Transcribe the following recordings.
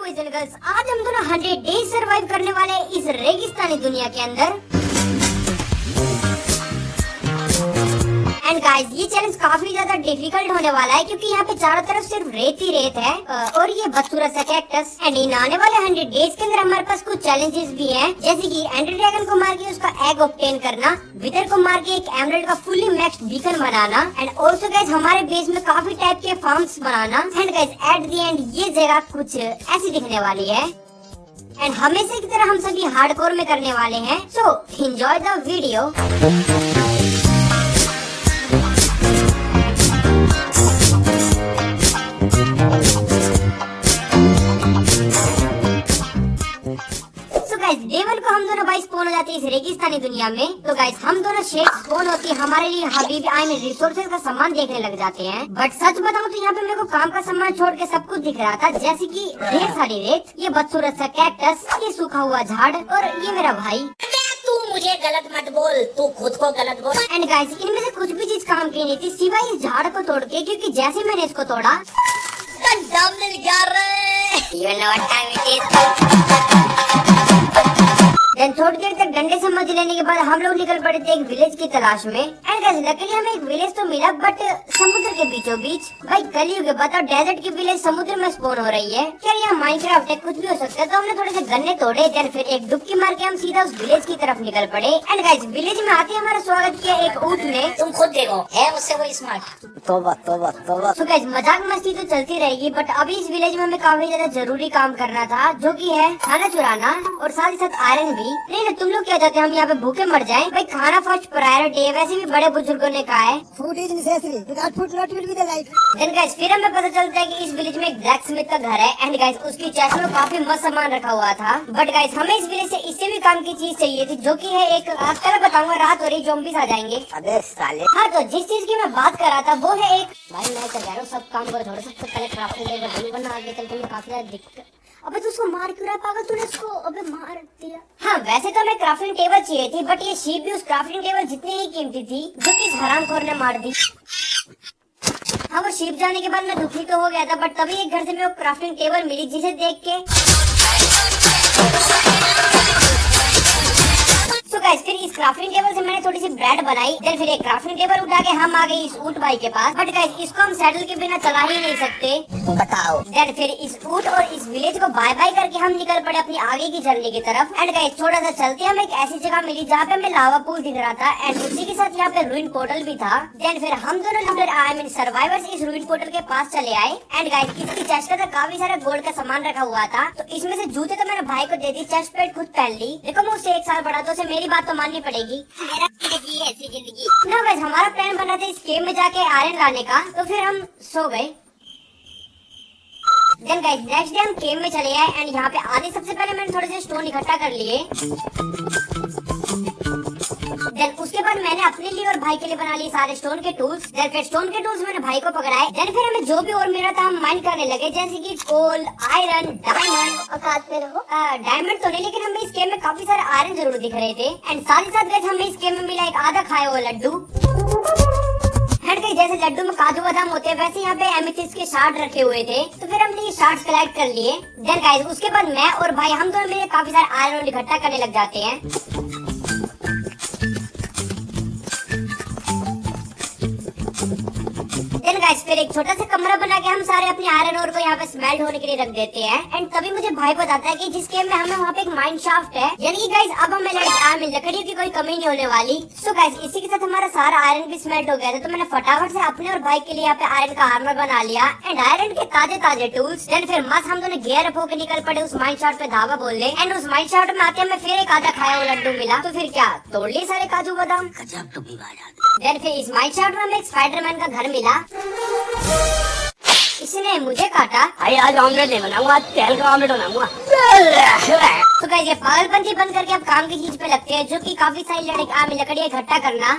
Boys and girls, आज हम दोनों 100 डेज सरवाइव करने वाले हैं इस रेगिस्तानी दुनिया के अंदर। एंड गाइस, ये चैलेंज काफी ज्यादा डिफिकल्ट होने वाला है क्योंकि यहाँ पे चारों तरफ सिर्फ रेत ही रेत है और ये बदसूरत सा कैक्टस। एंड इन आने वाले 100 डेज के अंदर हमारे पास कुछ चैलेंजेस भी हैं, जैसे कि एंडर ड्रैगन को मार के उसका एग ऑब्टेन करना, विदर को मार के एक एमरल्ड का fully maxed beacon banana, and also guys हमारे बेस में काफी टाइप के farms banana. And guys at the end ये जगह कुछ ऐसी दिखने वाली है एंड हमेशा की तरह हम सभी हार्डकोर में करने वाले हैं। So enjoy the video. Day 1 को हम दोनों भाई स्पॉन हो जाते हैं इस रेगिस्तानी दुनिया में। तो गाइस हम दोनों शेख स्पॉन होती है हमारे लिए हबीबी आई में रिसोर्सेज का सामान देखने लग जाते हैं। बट सच बताऊं तो यहाँ पे मेरे को काम का सामान छोड़ के सब कुछ दिख रहा था, जैसे कि ढेर सारी रेत, ये बदसूरत सा कैक्टस, ये सूखा हुआ झाड़ और ये मेरा भाई। तू मुझे गलत मत बोल, तू खुद को गलत बोल। एंड गाइस इनमें से कुछ भी चीज काम की नहीं थी सिवाय इस झाड़ को तोड़ के, क्योंकि जैसे मैंने इसको तोड़ा थोड़ी देर तक डंडे से मज लेने के बाद हम लोग निकल पड़े थे एक विलेज की तलाश में। एंड गाइस लकीली हमें एक विलेज तो मिला, बट समुद्र के बीचों बीच। भाई कलयुग है, बताओ डेजर्ट की विलेज समुद्र में स्पॉन हो रही है क्या? यहाँ माइनक्राफ्ट है, कुछ भी हो सकता है। तो हमने थोड़े से गन्ने तोड़े, देन फिर एक डुबकी मार के हम सीधा उस विलेज की तरफ निकल पड़े। एंड गाइस विलेज में आते हमारा स्वागत किया एक ऊंट ने। तुम खुद देखो, है उससे कोई स्मार्ट। तोबा तोबा तोबा। तो गाइस मजाक मस्ती तो चलती रहेगी, बट अभी इस विलेज में हमें काफी ज्यादा जरूरी काम करना था, जो की है खाना चुराना और साथ ही साथ आयरन भी। नहीं तुम लोग क्या चाहते हैं हम यहाँ पे भूखे मर जाएं? भाई खाना फर्स्ट प्रायोरिटी है, वैसे भी बड़े बुजुर्गों ने कहा है food is necessary, without food not will be the life. Then guys फिर हमें पता चलता है कि इस विलेज में एक ब्लैक स्मिथ का घर है। एंड गाइस उसकी चेस्ट में काफी मस्त सामान रखा हुआ था। बट गाइस हमें इस विलेज से इससे भी काम की चीज चाहिए थी, जो की है एक, कल बताऊंगा, रात हो रही, ज़ॉम्बीज़ आ जाएंगे। अबे साले। हाँ तो जिस चीज की मैं बात कर रहा था वो है एक, भाई मैं कह रहा हूँ सब काम करो, थोड़ा सा पहले क्राफ्टिंग टेबल वरना आगे चल के मैं काफी ज्यादा दिक्कत। अबे तू उसको मार क्यों रहा पागल? तूने उसको अबे मार दिया। हाँ वैसे तो हमें क्राफ्टिंग टेबल चाहिए थी, बट ये शीप भी उस क्राफ्टिंग टेबल जितनी ही कीमती थी, जो कि इस हरामखोर ने मार दी। हाँ वो शीप जाने के बाद मैं दुखी तो हो गया था, बट तभी एक घर से मेरे को क्राफ्टिंग टेबल मिली, जिसे देख के फिर इस क्राफ्टिंग टेबल से मैंने थोड़ी सी ब्रेड बनाई। देन फिर एक क्राफ्टिंग टेबल उठा के हम आ गए इस ऊंट भाई के पास। बट गाइस इसको हम सैडल के बिना चला ही नहीं सकते, बताओ। देन फिर इस ऊंट और इस विलेज को बाय बाय करके हम निकल पड़े अपनी आगे की जर्नी की तरफ। एंड गाइस थोड़ा सा चलते हम एक ऐसी जगह मिली जहाँ पे हमें लावा पूल दिख रहा था, एंड उसी के साथ यहाँ पे रूइन पोर्टल भी था। देन फिर हम दोनों लूटर आई मीन सर्वाइवर्स इस रूइन पोर्टल के पास चले आए। एंड गाइस इसकी चेस्ट पे काफी सारा गोल्ड का सामान रखा हुआ था, तो इसमें से जूते तो मैंने भाई को दे दी, चेस्ट प्लेट खुद पहन ली। देखो मैं उससे 1 साल बड़ा, तो उसे मेरी बात तो माननी पड़ेगी। मेरा जिंदगी ऐसी जिंदगी ना गाइस हमारा प्लान बना था इस केव में जाके आयरन लाने का, तो फिर हम सो गए। देन गाइस नेक्स्ट डे हम केव में चले आए एंड यहाँ पे आने सबसे पहले मैंने थोड़े से स्टोन इकट्ठा कर लिए। देन उसके बाद मैंने अपने लिए और भाई के लिए बना लिए सारे स्टोन के टूल्स। देन फिर स्टोन के टूल्स मैंने भाई को पकड़ाए। देन फिर हमें जो भी और मिला था हम माइन करने लगे, जैसे कि कोल, आयरन, डायमंड। डायमंड तो नहीं, लेकिन हमें इस गेम में काफी सारे आयरन जरूर दिख रहे थे। एंड साथ ही साथ गाइस हमें इस गेम में मिला एक आधा खाया हुआ लड्डू। जैसे लड्डू में काजू बादाम होते हैं, वैसे यहाँ पे एमेथिस्ट के शार्ट रखे हुए थे, तो फिर हमने ये शार्ट्स कलेक्ट कर लिए। देन गाइस उसके बाद मैं और भाई हम दोनों मिलकर काफी सारे आयरन इकट्ठा करने लग जाते हैं। देन गाइस फिर एक छोटा सा कमरा बना के हम सारे अपने आयरन ओर को यहाँ पे स्मेल्ट होने के लिए रख देते हैं। एंड तभी मुझे भाई बताता है कि जिस गेम में हमें वहाँ पे एक माइन शाफ्ट है, यानी कि गाइस अब हमें लकड़ियों की कोई कमी नहीं होने वाली। सो गाइस इसी के साथ हमारा सारा आयरन भी स्मेल्ट हो गया था, तो मैंने फटाफट से अपने और भाई के लिए यहाँ पे आयरन का आर्मर बना लिया एंड आयरन के ताजे ताजे टूल्स। देन फिर मस्त हम दोनों गियर अप होकर निकल पड़े उस माइन शाफ्ट पे धावा बोलने। एंड उस माइन शाफ्ट में आते हमें फिर एक आधा खाया हुआ लड्डू मिला, तो फिर क्या तोड़ लिए सारे काजू बादाम। गजब तुम भी बाजा। देन फिर इस माइन शाफ्ट में हमें एक स्पाइडरमैन का घर मिला, इसने मुझे काटा। आज ऑमलेट नहीं बनाऊंगा, आज तेल का ऑमलेट बनाऊंगा। तो गाइस ये पागलपंती बंद करके अब काम की चीज पे लगते हैं, जो कि काफी सारी लकड़ियां इकट्ठा करना।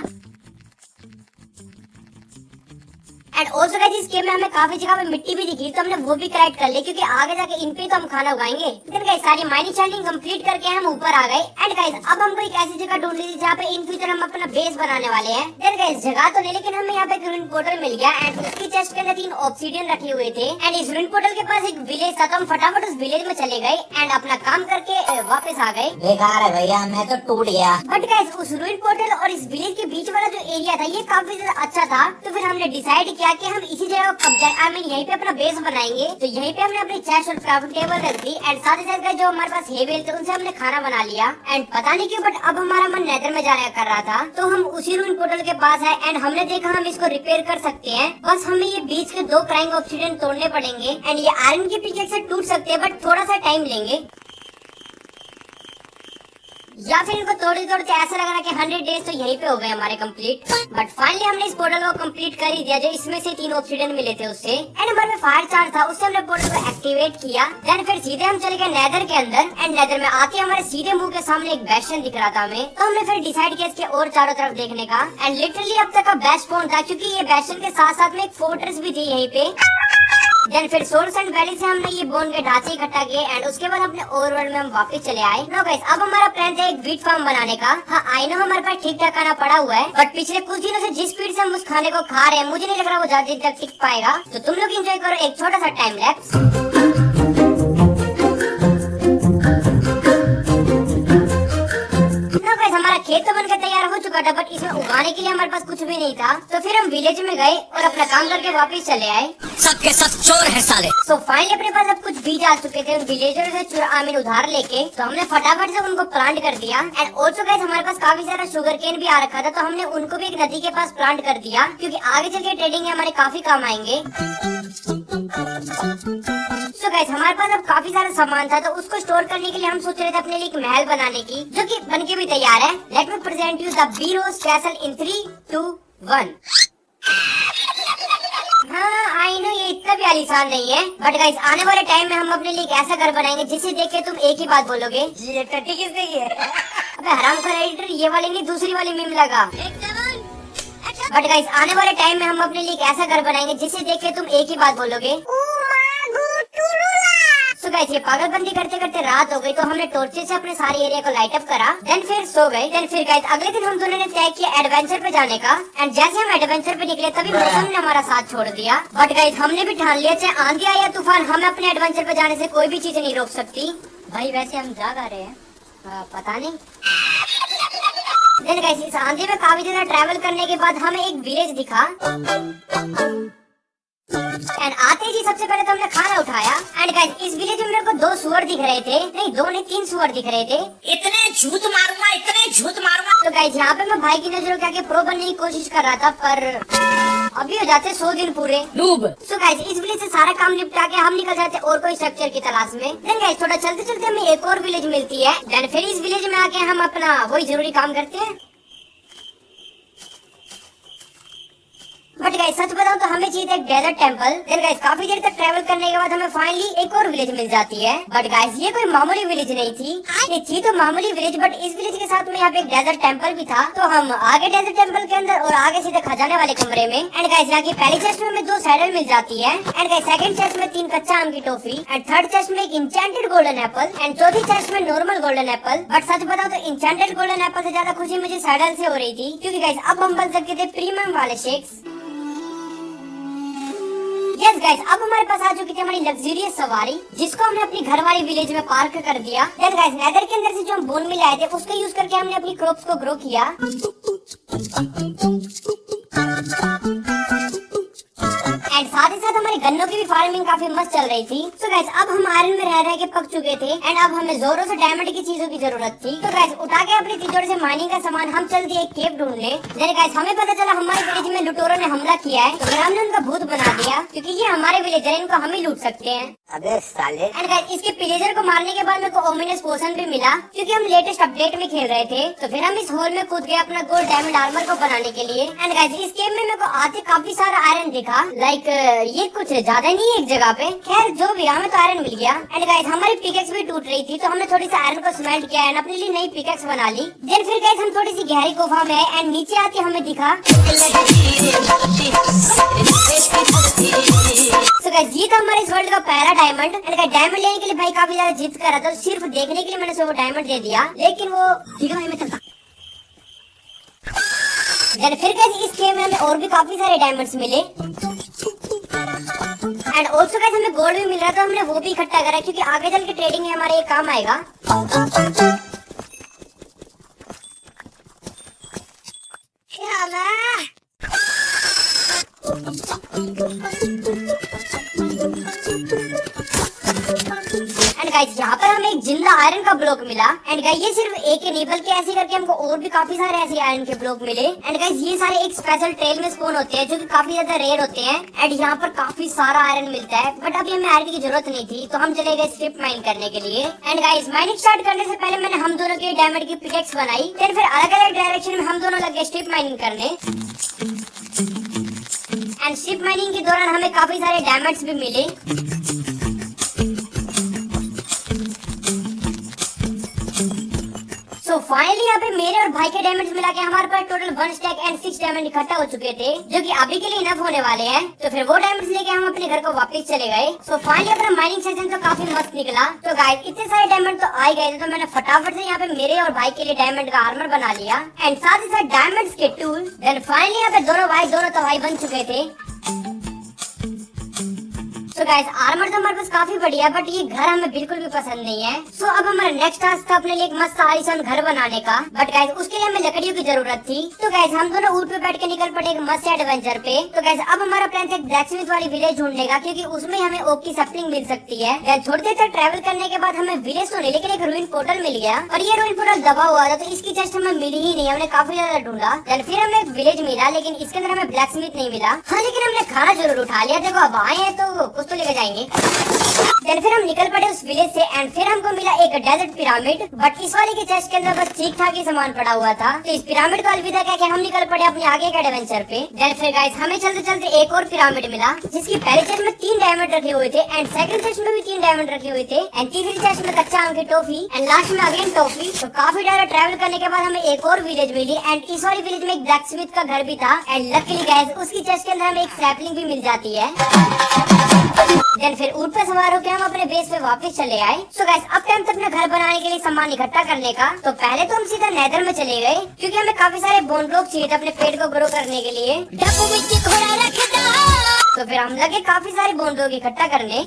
एंड ऑल्सो गाइस इस गेम में हमें काफी जगह पे मिट्टी भी दिखी, तो हमने वो भी कलेक्ट कर ली क्योंकि आगे जाके इन पे तो हम खाना उगाएंगे। देन गाइस सारी माइनिंग शाइनिंग कंप्लीट करके हम ऊपर आ गए। एंड गाइस अब हमको एक ऐसी जगह ढूंढ ली जहाँ पे इन फ्यूचर हम अपना बेस बनाने वाले हैं। देन गाइस जगह तो नहीं, लेकिन हमें यहाँ पे एक रूइन पोर्टल मिल गया एंड उसकी चेस्ट के अंदर 3 ऑब्सीडियन रखे हुए थे। एंड इस रूइन पोर्टल के पास एक विलेज था, तो हम फटाफट उस विलेज में चले गए एंड अपना काम करके वापस आ गए। बेकार है भैया, मैं तो टूट गया। बट गाइस उस रूइन पोर्टल और इस विलेज के बीच वाला जो एरिया था ये काफी ज्यादा अच्छा था, तो फिर हमने डिसाइड किया कि हम इसी जगह को कब्जा यहीं पे अपना बेस बनाएंगे। तो यहीं पे हमने अपनी चेस्ट और क्राफ्टिंग टेबल रख दी एंड साथ ही साथ जो हमारे पास हेवेल थे उनसे हमने खाना बना लिया। एंड पता नहीं क्यों बट अब हमारा मन नेदर में जाने कर रहा था, तो हम उसी रूइन पोर्टल के पास है एंड हमने देखा हम इसको रिपेयर कर सकते हैं। बस हमें ये बीच के 2 क्राइंग ऑब्सीडियन तोड़ने पड़ेंगे एंड ये आयरन की पिकेक्स से टूट सकते हैं बट थोड़ा सा टाइम लेंगे, या फिर इनको तोड़ते तोड़ते ऐसा लग रहा कि 100 डेज तो यहीं पे हो गए हमारे कंप्लीट। बट फाइनली हमने इस पोर्टल को कंप्लीट कर ही दिया, जो इसमें से 3 ऑब्सीडियन मिले थे उससे। एंड हमारे में फायर चार्ज था, उससे हमने पोर्टल को एक्टिवेट किया। देन फिर सीधे हम चले गए नेदर के अंदर एंड नेदर में आते हमारे सीधे मुंह के सामने एक बेस्टन दिख रहा था हमें, तो हमने फिर डिसाइड किया इसके और चारों तरफ देखने का। एंड लिटरली अब तक का बेस्ट पॉइंट था क्योंकि ये बेस्टन के साथ साथ में एक फोर्ट्रेस भी थी यहीं पे। देन फिर सोर्स एंड वैली से हमने ये बोन के ढांचे इकट्ठा किए एंड उसके बाद अपने ओवरवर्ल्ड में हम वापस चले आए। नो गाइस अब हमारा प्लान था एक वीट फार्म बनाने का। हाँ आई नो हमारे पास ठीक ठाक खाना पड़ा हुआ है, बट पिछले कुछ दिनों से जिस स्पीड से हम उस खाने को खा रहे हैं मुझे नहीं लग रहा वो ज्यादा दिन तक टिक पाएगा। तो तुम लोग एंजॉय करो एक छोटा सा टाइम लैप्स। हमारा खेत तो बनकर तैयार हो चुका था बट इसमें उगाने के लिए हमारे पास कुछ भी नहीं था, तो फिर हम विलेज में गए और अपना काम करके वापस चले आए। सबके सब चोर है साले। सो फाइनली अपने पास अब कुछ बीज आ चुके थे विलेजर से उधार लेके, तो हमने फटाफट से उनको प्लांट कर दिया। एंड ऑल्सो गाइस हमारे पास काफी सारा शुगर केन भी आ रखा था, तो हमने उनको भी एक नदी के पास प्लांट कर दिया क्योंकि आगे चल के ट्रेडिंग में हमारे काफी काम आएंगे। सो गाइस हमारे पास अब काफी सारा सामान था, तो उसको स्टोर करने के लिए हम सोच रहे थे अपने लिए एक महल बनाने की, जो कि बनके भी तैयार है। Let me present you the Biro's castle इन 3, 2, 1। हाँ आई नो ये इतना भी आलीशान नहीं है, बट गाइस आने वाले टाइम में हम अपने लिए एक ऐसा घर बनाएंगे जिसे देख के तुम एक ही बात बोलोगे, ये टट्टी किसने की है? अबे हराम का एडिटर, ये वाली नहीं दूसरी वाली मीम लगा। बट गाइस आने वाले टाइम में हम अपने लिए एक ऐसा घर बनाएंगे जिसे देख के तुम एक ही बात बोलोगे। सो गाइस ये पागलबंदी करते करते रात हो गई, तो हमने टॉर्चेस से अपने सारे एरिया को लाइट अप करा। देन फिर सो गए। देन फिर गाइस अगले दिन हम दोनों ने तय किया एडवेंचर पे जाने का। एंड जैसे हम एडवेंचर पे निकले तभी मौसम ने हमारा साथ छोड़ दिया। बट गाइस हमने भी ठान लिया चाहे आंधी आए या तूफान, हमें अपने एडवेंचर पे जाने से कोई भी चीज नहीं रोक सकती। भाई वैसे हम जा रहे हैं पता नहीं। देन गाइस इस आंधी में काफी ज्यादा ट्रैवल करने के बाद हमें एक विलेज दिखा एंड आते ही सबसे पहले तो हमने खाना उठाया। एंड गाइस इस विलेज में मेरे को 2 सुअर दिख रहे थे, नहीं 2 नहीं 3 सुअर दिख रहे थे। इतने झूठ मारूंगा, इतने झूठ मारूंगा। तो गाइस यहाँ पे मैं भाई की नजरों के आगे प्रो बनने की कोशिश कर रहा था, पर अभी हो जाते 100 दिन पूरे। सो गाइस इस विलेज से सारा काम निपटा के हम निकल जाते और कोई स्ट्रक्चर की तलाश में। देन गाइस थोड़ा चलते चलते हमें एक और विलेज मिलती है। देन फिर इस विलेज में आके हम अपना वही जरूरी काम करते हैं। बट गाइस सच बताऊं तो हमें चाहिए था एक डेजर्ट टेंपल। देन गाइस काफी देर तक ट्रैवल करने के बाद हमें फाइनली एक और विलेज मिल जाती है। बट गाइस ये कोई मामूली विलेज नहीं थी, ये थी तो मामूली विलेज, बट इस विलेज के साथ में यहाँ पे एक डेजर्ट टेंपल भी था। तो हम आगे डेजर्ट टेंपल के अंदर और आगे सीधे खजाने वाले कमरे में। एंड गाइस यहाँ की पहली चेस्ट में हमें 2 सैडल मिल जाती है। एंड गाइस सेकंड चेस्ट में 3 कच्चा आम की टॉफी। एंड थर्ड चेस्ट में एक इंचेंटेड गोल्डन एप्पल। एंड चौथी चेस्ट में नॉर्मल गोल्डन एप्पल। बट सच बताओ तो इंचेंटेड गोल्डन एप्पल से ज्यादा खुशी मुझे सैडल से हो रही थी, क्योंकि गाइस अब हम बन सकते थे प्रीमियम वाले शेक्स। यस गाइस अब हमारे पास आ चुकी थी हमारी लग्जरियस सवारी, जिसको हमने अपनी घर वाली विलेज में पार्क कर दिया। देन गाइस नेदर के अंदर से जो हम बोन में लाए थे उसका यूज करके हमने अपनी क्रॉप्स को ग्रो किया। एंड साथ ही साथ हमारे गन्नों की भी फार्मिंग काफी मस्त चल रही थी। तो गाइस अब हम आयरन में रह रह के पक चुके थे एंड अब हमें जोरों से डायमंड की चीजों की जरूरत थी। तो गाइस उठा के अपनी तिजोरी से माइनिंग का सामान हम चल दिए एक केव ढूंढने। देन गाइस हमें पता चला हमारे विलेज में लुटेरों ने हमला किया है, तो फिर हमने उनका भूत बना दिया क्योंकि ये हमारे विलेजर है, इनको हम ही लूट सकते हैं। अबे साले। एंड गाइस इसके पिलेजर को मारने के बाद मेरे को ओमिनस पोशन भी मिला क्योंकि हम लेटेस्ट अपडेट में खेल रहे थे। तो फिर हम इस होल में कूद गए अपना गोल्ड डायमंड आर्मर को बनाने के लिए। एंड गाइस इस गेम में मेरे को आते काफी सारा आयरन दिखा, लाइक ये कुछ से ज्यादा नहीं है एक जगह पे। खैर जो भी, हमें तो आयरन मिल गया। एंड गाइस हमारी पिकेक्स भी टूट रही थी, तो हमने थोड़ी सी आयरन को स्मेल्ट किया एंड अपने लिए नई पिकेक्स बना ली। देन फिर गाइस हम थोड़ी सी गहरी गुफा में है एंड नीचे आके हमें दिखा। So guys, ये था हमारे इस वर्ल्ड का पहला डायमंड। एंड गाइस डायमंड लेने के लिए भाई काफी ज्यादा जिद कर रहा था, सिर्फ देखने के लिए मैंने उसे वो डायमंड दे दिया, लेकिन वो ठीक है में था। फिर गाइस इस गेम में हमें और भी काफी सारे डायमंड्स मिले एंड ऑल्सो गाइस हमें गोल्ड भी मिल रहा था, हमने वो भी इकट्ठा करा क्योंकि आगे चल के ट्रेडिंग में हमारे ये काम आएगा। एंड गाइस यहाँ पर हमें एक जिंदा आयरन का ब्लॉक मिला। एंड गाइस ये सिर्फ एक ही नहीं बल्कि ऐसे करके हमको और भी काफी सारे ऐसे आयरन के ब्लॉक मिले। एंड गाइस ये सारे एक स्पेशल ट्रेल में स्पॉन होते हैं जो कि काफी ज्यादा रेयर होते हैं। एंड यहाँ पर काफी सारा आयरन मिलता है, बट अभी हमें आयरन की जरूरत नहीं थी, तो हम चले गए स्ट्रिप माइन करने के लिए। एंड गाइस माइनिंग स्टार्ट करने से पहले मैंने हम दोनों के डायमंड की पिकेक्स बनाई। फिर अलग अलग डायरेक्शन में हम दोनों लग गए स्ट्रिप माइनिंग करने। एंड स्ट्रिप माइनिंग के दौरान हमें काफी सारे डायमंड्स भी मिले। तो फाइनली यहाँ पे मेरे और भाई के डायमंड्स मिला के हमारे पास टोटल 1 स्टैक एंड 6 डायमंड इकट्ठा हो चुके थे, जो कि अभी के लिए इनफ होने वाले हैं। तो फिर वो डायमंड्स लेके हम अपने घर को वापस चले गए। सो फाइनली अपना माइनिंग सेशन तो काफी मस्त निकला। तो गाइस इतने सारे डायमंड तो आ गए थे, तो मैंने फटाफट से यहाँ पे मेरे और भाई के लिए डायमंड का आर्मर बना लिया एंड साथ ही साथ डायमंड्स के टूल। देन फाइनली यहाँ पे दोनों तो भाई बन चुके थे। तो गाइस आर्मर तो हमारे पास काफी बढ़िया, बट ये घर हमें बिल्कुल भी पसंद नहीं है। सो अब हमारा नेक्स्ट टास्क था अपने लिए एक मस्त आलीशान घर बनाने का, बट गाइस उसके लिए हमें लकड़ियों की जरूरत थी। तो गाइस हम दोनों ऊंट पे बैठ के निकल पड़े एक मस्त एडवेंचर पे। तो गाइस अब हमारा प्लान था ब्लैकस्मिथ वाली विलेज ढूंढने का, क्योंकि उसमें हमें ओक की सप्लिंग मिल सकती है। थोड़ी देर तक ट्रेवल करने के बाद हमें विलेज तो नहीं, लेकिन एक रूइन पोर्टल मिल गया और ये रूइन पोर्टल दबा हुआ था, तो इसकी चेस्ट हमें मिली ही नहीं। हमने काफी ज्यादा ढूंढा, फिर हमें एक विलेज मिला, लेकिन इसके अंदर हमें ब्लैकस्मिथ नहीं मिला। हाँ लेकिन हमने खाना जरूर उठा लिया। देखो अब आए हैं तो कुछ तो लेके जाएंगे। फिर हम निकल पड़े उस विलेज से एंड फिर हमको मिला एक डेजर्ट पिरामिड, बट इस वाले के चेस्ट के अंदर बस ठीक ठाक ही सामान पड़ा हुआ था। तो इस पिरामिड को अलविदा कह के हम निकल पड़े अपने आगे के एडवेंचर पे। फिर गाइस हमें चलते चलते एक और पिरामिड मिला, जिसकी पहले चेस्ट में 3 डायमंड रखे हुए थे एंड सेकंड चेस्ट में भी 3 डायमंड रखे हुए थे एंड तीसरी चेस्ट में कच्चा आम की टॉफी एंड लास्ट में अगेन टॉफी। तो काफी ज्यादा ट्रैवल करने के बाद हमें एक और विलेज मिली एंड इस वाली विलेज में एक ब्लैकस्मिथ का घर भी था एंड लकीली गाइस उसकी चेस्ट के अंदर हमें एक सैपलिंग भी मिल जाती है। फिर ऊंट पे सवार होकर हम अपने बेस पे वापस चले आए। सो गाइस अब टाइम था अपना घर बनाने के लिए सामान इकट्ठा करने का। तो पहले तो हम सीधा नेदर में चले गए, क्योंकि हमें काफी सारे बोन ब्लॉक चाहिए थे अपने पेट को ग्रो करने के लिए। तो फिर हम लगे काफी सारे बोन ब्लॉक इकट्ठा करने।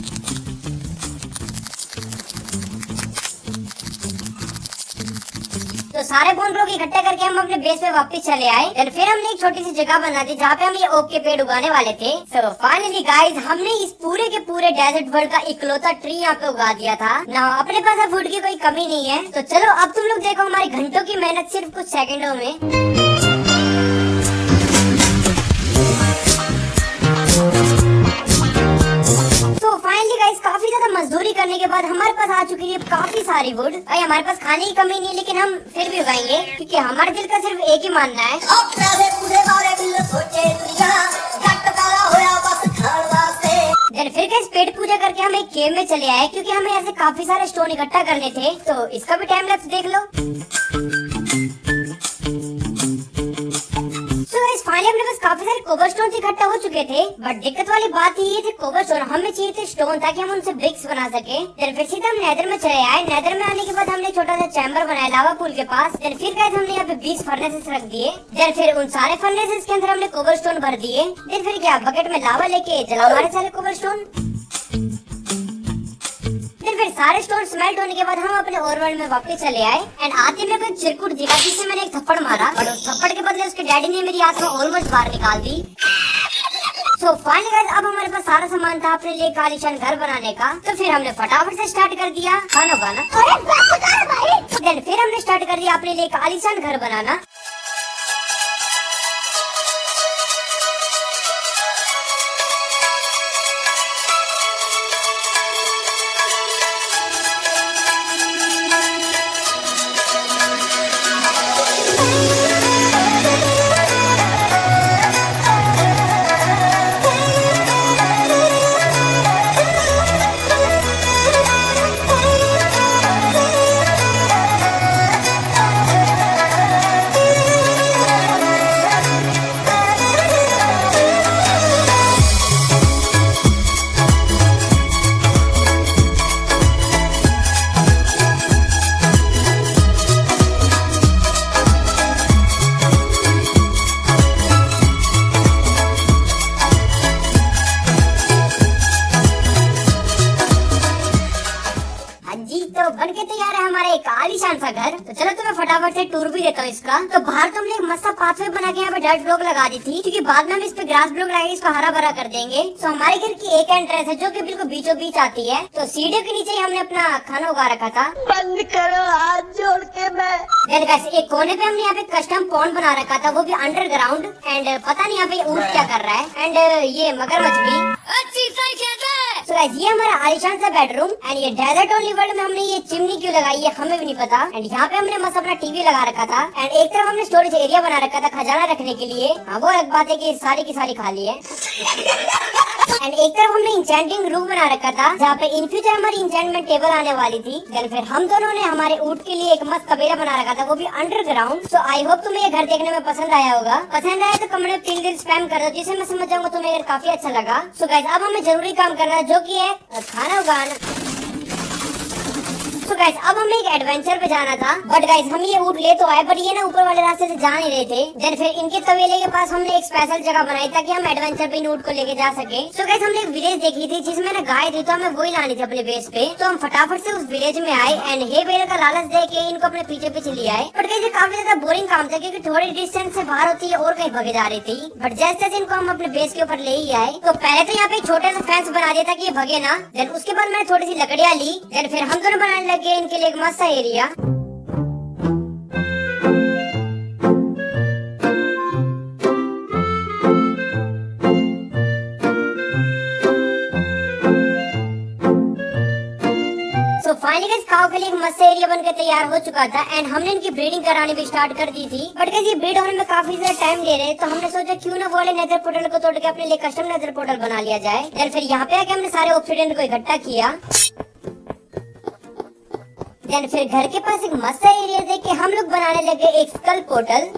तो सारे बोन ब्लॉक इकट्ठा करके हम अपने बेस पे वापस चले आए। फिर हमने एक छोटी सी जगह बना दी जहाँ पे हम ये ओक के पेड़ उगाने वाले थे। सो फाइनली गाइस हमने इस पूरे के पूरे डेजर्ट वर्ल्ड का इकलौता ट्री यहाँ पे उगा दिया था ना। अपने पास अब फूड की कोई कमी नहीं है। तो चलो अब तुम लोग देखो हमारी घंटों की मेहनत सिर्फ कुछ सेकंडों में। काफी ज्यादा मजदूरी करने के बाद हमारे पास आ चुकी है काफी सारी वुड। भाई हमारे पास खाने की कमी नहीं है, लेकिन हम फिर भी उगाएंगे क्योंकि हमारे दिल का सिर्फ एक ही मानना है। फिर कैसे पेट पूजा करके हम एक केव में चले आए, क्योंकि हमें ऐसे काफी सारे स्टोन इकट्ठा करने थे। तो इसका भी टाइम लैप्स देख लो। फाइनली अपने पास काफी सारे कोबलस्टोन इकट्ठा हो चुके थे, बट दिक्कत वाली बात ये थी कोबलस्टोन हमें चाहिए थे स्टोन, ताकि हम उनसे ब्रिक्स बना सके। फिर सीधा हम नेदर में चले आए। नेदर में आने के बाद हमने छोटा सा चैम्बर बनाया लावा पूल के पास। फिर गाइस हमने यहाँ पे 20 फर्नेसेस रख दिए। फिर उन सारे फर्नेसेस के अंदर हमने कोबलस्टोन भर दिए। फिर क्या बकेट में लावा लेके जला हमारे सारे कोबलस्टोन। फिर सारे स्टोन स्मेल्ट होने के बाद हम अपने ओवर वर्ल्ड में वापस चले आए एंड आते में कोई चिरकुट दिखा, जिससे मैंने एक थप्पड़ मारा और उस थप्पड़ के बदले उसके डैडी ने मेरी आत्मा ऑलमोस्ट बाहर निकाल दी। सो फाइनली गाइस अब हमारे पास सारा सामान था अपने लिए आलीशान घर बनाने का। तो फिर हमने फटाफट से स्टार्ट कर दिया खाना बनाना। फिर हमने स्टार्ट कर दिया अपने लिए आलीशान घर बनाना। जी तो बन के तैयार है हमारा एक आलीशान सा घर। तो चलो तुम्हें फटाफट से टूर भी देता हूँ इसका। तो बाहर तुमने एक मस्त पाथवे बना के यहाँ पे डर्ट ब्लॉक लगा दी थी, क्योंकि बाद में हम इस पे ग्रास ब्लॉक लगाएंगे, इसको हरा भरा कर देंगे। तो हमारे घर की एक एंट्रेंस है जो कि बिल्कुल बीचों बीच आती है। तो सीढ़ियों के नीचे ही हमने अपना खाना उगा रखा था। बंद करो हाथ जोड़ के मैं। एक कोने पे हमने यहाँ पे कस्टम पॉन्ड बना रखा था, वो भी अंडरग्राउंड। एंड पता नहीं यहाँ पे ऊँट क्या कर रहा है। एंड ये मगरमच्छ भी। तो गाइस ये हमारा आलीशान सा बेडरूम। एंड ये डेजर्ट ओनली वर्ल्ड में हमने ये चिमनी क्यों लगाई है हमें भी नहीं पता। एंड यहाँ पे हमने मस्त अपना टीवी लगा रखा था। एंड एक तरफ हमने स्टोरेज एरिया बना रखा था खजाना रखने के लिए। हाँ वो अलग बात है कि सारी की सारी खाली है। एंड एक तरफ हमने इंचेंटिंग रूम बना रखा था जहाँ पे इन फ्यूचर हमारी इंचेंटमेंट टेबल आने वाली थी। देन फिर हम दोनों ने हमारे ऊँट के लिए एक मस्त कबीरा बना रखा था, वो भी अंडरग्राउंड। सो आई होप तुम्हें ये घर देखने में पसंद आया होगा। पसंद आया तो कमेंट में पिन दिल स्पैम कर दो, जिससे मैं समझ जाऊंगा तुम्हें अगर काफी अच्छा लगा। सो गाइस अब हमें जरूरी काम करना है जो कि है खाना उगाना। तो गाइस अब हमें एक एडवेंचर पे जाना था, बट गाइस हम ये ऊँट ले तो आए, बट ये ना ऊपर वाले रास्ते से जा नहीं रहे थे। देन फिर इनके तवेले के पास हमने एक स्पेशल जगह बनाई ताकि हम एडवेंचर पे इन ऊँट को लेके जा सके। तो गाइस हमने एक विलेज देखी थी जिसमें ना गाय थी, तो हमें वही लानी थी अपने बेस पे। तो हम फटाफट से उस विलेज में आए। एंड हे बेल का लालच दे के इनको अपने पीछे पीछे ले आए। बट गाइस ये काफी ज्यादा बोरिंग काम था, क्योंकि थोड़ी डिस्टेंस से बाहर होती है और कहीं भगे जा रही थी। बट जैसे जैसे इनको हम अपने बेस के ऊपर ले ही आए, तो पहले तो यहाँ पे छोटे सा फेंस बना दिया ताकि ये भगे ना। देन उसके बाद मैंने थोड़ी सी लकड़ियाँ ली। देन फिर हम दोनों बनाने लगे इनके लिए एक मस्त एरिया। तो फाइनली गाइस काऊ के लिए एक मस्त एरिया बनकर तैयार हो चुका था। एंड हमने इनकी ब्रीडिंग करानी भी स्टार्ट कर दी थी। बट गाइस ये ब्रीड होने में काफी ज्यादा टाइम ले रहे, तो हमने सोचा क्यों ना वो वाले नेदर पोर्टल को तोड़ के अपने लिए कस्टम नेदर पोर्टल बना लिया जाए। देन फिर यहाँ पे आके हमने सारे ऑब्सीडियन को इकट्ठा किया। देन फिर घर के पास एक मस्त एरिया देख के हम लोग बनाने लगे एक स्कल पोर्टल।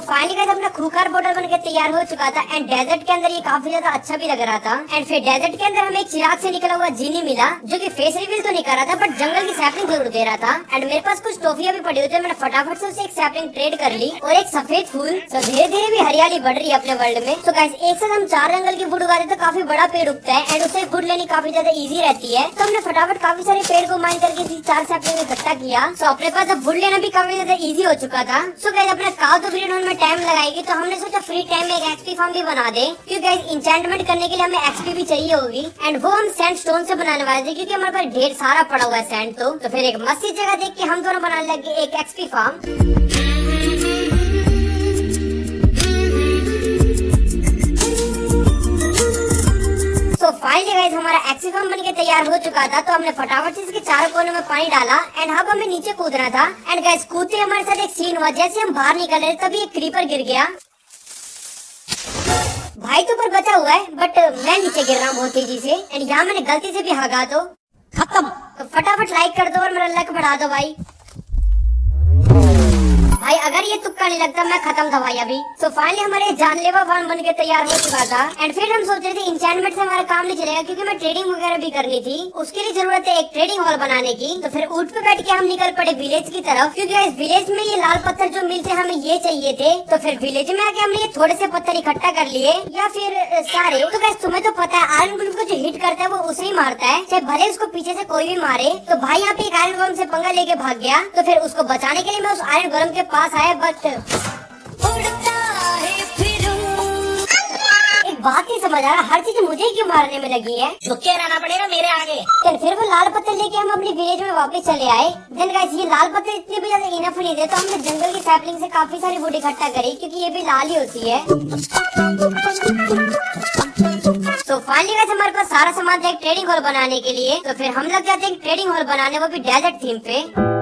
फाइनली गाइस अपना खूंखार पोर्टल बनके तैयार हो चुका था। एंड डेजर्ट के अंदर ये काफी ज्यादा अच्छा भी लग रहा था। एंड फिर डेजर्ट के अंदर हमें एक चिराग से निकला हुआ जीनी मिला, जो कि फेस रिवील तो नहीं कर रहा था, बट जंगल की सैपलिंग जरूर दे रहा था। एंड मेरे पास कुछ टॉफियां भी पड़ी हुई थी, मैंने फटाफट से उसे एक सैपलिंग ट्रेड कर ली और एक सफेद फूल। तो धीरे धीरे भी हरियाली बढ़ रही है अपने वर्ल्ड में। तो गाइस एक साथ हम 4 जंगल की वुड उगाते तो काफी बड़ा पेड़ उगता है। एंड उसे वुड लेनी काफी ज्यादा इजी रहती है। तो हमने फटाफट काफी सारे पेड़ को माइन करके 4 सैपलिंग इकट्ठा किया। तो अपने पास अब वुड लेना भी काफी ज्यादा इजी हो चुका था। सो गाइस अपना काऊ तो ग्रीन होने में टाइम लगाएगी, तो हमने सोचा फ्री टाइम में एक एक्सपी फार्म भी बना दे, क्योंकि इंचेंटमेंट करने के लिए हमें एक्सपी भी चाहिए होगी। एंड वो हम सैंडस्टोन से बनाने वाले थे, क्योंकि हमारे पास ढेर सारा पड़ा हुआ है सैंड। तो फिर एक मस्ती जगह देख के हम दोनों बनाने लगे एक एक्सपी फार्म। तो फाइनली गाइस हमारा एक्सपी फार्म बनके तैयार हो चुका था। तो हमने फटाफट से इसके चारों कोनों में पानी डाला। एंड अब हमें नीचे कूदना था। एंड गाइस कूदते हमारे साथ एक सीन हुआ, जैसे हम बाहर निकल रहे तभी एक क्रीपर गिर गया। भाई तो ऊपर बचा हुआ है, बट मैं नीचे गिर रहा हूँ बहुत तेजी से। एंड यहाँ मैंने गलती से भी हगा तो खत्म। तो फटाफट लाइक कर दो और मेरा लक बढ़ा दो भाई। भाई अगर ये तुक्का नहीं लगता मैं खत्म था भाई अभी। तो फाइनली हमारे जानलेवा फार्म बनके तैयार हो चुका था। एंड फिर हम सोच रहे थे इंचेंटमेंट से हमारा काम नहीं चलेगा, क्योंकि मैं ट्रेडिंग वगैरह भी करनी थी। उसके लिए जरूरत है एक ट्रेडिंग हॉल बनाने की। तो फिर ऊँट पे बैठ के हम निकल पड़े विलेज की तरफ, क्योंकि इस विलेज में ये लाल पत्थर जो मिलते हमें ये चाहिए थे। तो फिर विलेज में आके हमने ये थोड़े से पत्थर इकट्ठा कर लिए, या फिर सारे। तो गाइस तुम्हें तो पता है आयरन गोलेम को जो हिट करता है वो उसे ही मारता है, चाहे भले उसको पीछे से कोई भी मारे। तो भाई यहाँ पे एक आयरन गोलेम से पंगा लेके भाग गया। तो फिर उसको बचाने के लिए मैं उस आयरन गोलेम के पास आया, बट एक बात नहीं समझ आ रहा, हर चीज मुझे क्यों मारने में लगी है। झुक के रहना पड़ेगा मेरे आगे। फिर वो लाल पत्थर लेके हम अपने विलेज में वापस चले आए। देन गाइस ये लाल पत्थर इतने भी ज्यादा इनफ नहीं थे, तो हमने जंगल की सैपलिंग से काफी सारी वुड इकट्ठा करी, क्योंकि ये भी लाल ही होती है। तो फाइनली गाइस हमारे पास सारा सामान था एक ट्रेडिंग हॉल बनाने के लिए। तो फिर हम लग जाते हैं ट्रेडिंग हॉल बनाने, वो भी डेजर्ट थीम पे।